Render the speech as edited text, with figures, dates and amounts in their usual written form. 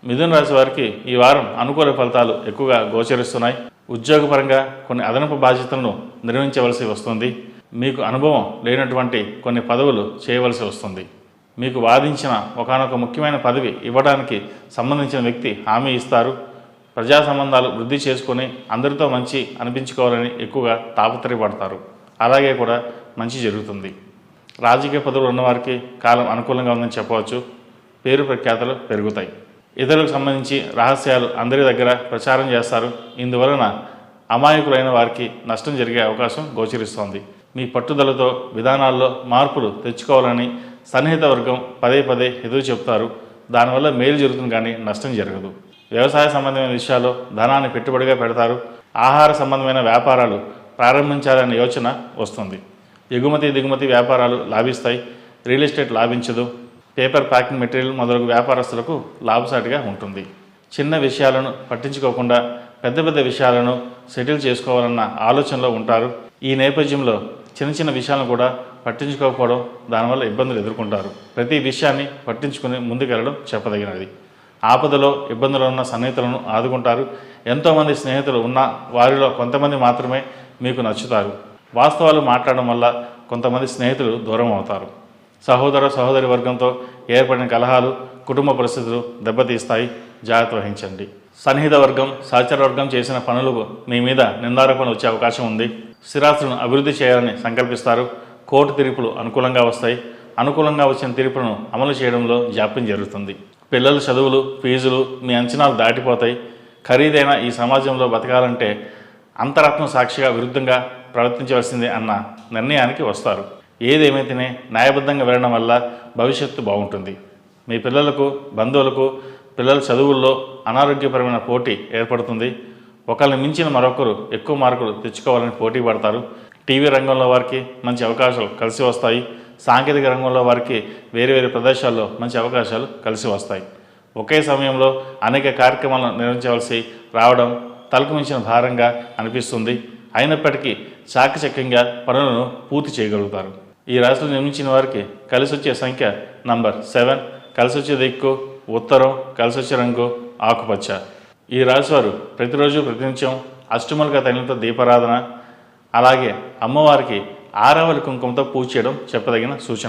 మిథున రాశి వారికి ఈ వారం అనుకూల ఫలితాలు ఎక్కువగా గోచరిస్తున్నాయి. ఉద్యోగపరంగా కొన్ని అదనపు బాధ్యతలను నిర్వహించవలసి వస్తుంది. మీకు అనుభవం లేనటువంటి కొన్ని పదవులు చేయవలసి వస్తుంది. మీకు వాదించిన ఒకానొక ముఖ్యమైన పదవి ఇవ్వడానికి సంబంధించిన వ్యక్తి హామీ ఇస్తారు. ప్రజా సంబంధాలు వృద్ధి చేసుకొని అందరితో మంచి అనిపించుకోవాలని ఎక్కువగా తాపత్రయపడతారు. అలాగే కూడా మంచి జరుగుతుంది. రాజకీయ పదవులు ఉన్నవారికి కాలం అనుకూలంగా ఉందని చెప్పవచ్చు. పేరు ప్రఖ్యాతలు పెరుగుతాయి. ఇతరులకు సంబంధించి రహస్యాలు అందరి దగ్గర ప్రచారం చేస్తారు. ఇందువలన అమాయకులైన వారికి నష్టం జరిగే అవకాశం గోచరిస్తోంది. మీ పట్టుదలతో విధానాల్లో మార్పులు తెచ్చుకోవాలని సన్నిహిత వర్గం పదే పదే ఎదురు చెప్తారు. దానివల్ల మేలు జరుగుతుంది కానీ నష్టం జరగదు. వ్యవసాయ సంబంధమైన విషయాల్లో ధనాన్ని పెట్టుబడిగా పెడతారు. ఆహార సంబంధమైన వ్యాపారాలు ప్రారంభించాలనే యోచన వస్తుంది. ఎగుమతి దిగుమతి వ్యాపారాలు లాభిస్తాయి. రియల్ ఎస్టేట్ లాభించదు. పేపర్ ప్యాకింగ్ మెటీరియల్ మొదలగు వ్యాపారస్తులకు లాభసాటిగా ఉంటుంది. చిన్న విషయాలను పట్టించుకోకుండా పెద్ద పెద్ద విషయాలను సెటిల్ చేసుకోవాలన్న ఆలోచనలో ఉంటారు. ఈ నేపథ్యంలో చిన్న చిన్న విషయాలను కూడా పట్టించుకోకపోవడం, దానివల్ల ఇబ్బందులు ఎదుర్కొంటారు. ప్రతి విషయాన్ని పట్టించుకుని ముందుకెళ్ళడం చెప్పదగినది. ఆపదలో ఇబ్బందులు ఉన్న సన్నిహితులను ఆదుకుంటారు. ఎంతోమంది స్నేహితులు ఉన్న వారిలో కొంతమంది మాత్రమే మీకు నచ్చుతారు. వాస్తవాలు మాట్లాడడం వల్ల కొంతమంది స్నేహితులు దూరం అవుతారు. సహోదర సహోదరి వర్గంతో ఏర్పడిన కలహాలు కుటుంబ పరిస్థితులు దెబ్బతీస్తాయి. జాగ్రత్త వహించండి. సన్నిహిత వర్గం సహచర వర్గం చేసిన పనులకు మీ మీద నిందారోపణ వచ్చే అవకాశం ఉంది. స్థిరాస్తులను అభివృద్ధి చేయాలని సంకల్పిస్తారు. కోర్టు తీర్పులు అనుకూలంగా వస్తాయి. అనుకూలంగా వచ్చిన తీర్పులను అమలు చేయడంలో జాప్యం జరుగుతుంది. పిల్లల చదువులు ఫీజులు మీ అంచనాలు దాటిపోతాయి. ఖరీదైన ఈ సమాజంలో బతకాలంటే అంతరాత్మ సాక్షిగా విరుద్ధంగా ప్రవర్తించవలసిందే అన్న నిర్ణయానికి వస్తారు. ఏదేమైతేనే న్యాయబద్ధంగా వెళ్ళడం వల్ల భవిష్యత్తు బాగుంటుంది. మీ పిల్లలకు బంధువులకు పిల్లల చదువుల్లో అనారోగ్యపరమైన పోటీ ఏర్పడుతుంది. ఒకరిని మించిన మరొకరు ఎక్కువ మార్కులు తెచ్చుకోవాలని పోటీ పడతారు. టీవీ రంగంలో వారికి మంచి అవకాశాలు కలిసి వస్తాయి. సాంకేతిక రంగంలో వారికి వేరే వేరే ప్రదేశాల్లో మంచి అవకాశాలు కలిసి వస్తాయి. ఒకే సమయంలో అనేక కార్యక్రమాలను నిర్వహించవలసి రావడం తలకు మించిన భారంగా అనిపిస్తుంది. అయినప్పటికీ చాకచక్యంగా పనులను పూర్తి చేయగలుగుతారు. ఈ రాశిలో జన్మించిన వారికి కలిసి వచ్చే సంఖ్య నంబర్ 7, కలిసి వచ్చే దిక్కు ఉత్తరం, కలిసి వచ్చే రంగు ఆకుపచ్చ. ఈ రాశివారు ప్రతిరోజు ప్రతినిత్యం అష్టములుగా తైలంతో దీపారాధన, అలాగే అమ్మవారికి ఆరావళి కుంకుమతో పూజ చేయడం చెప్పదగిన సూచన.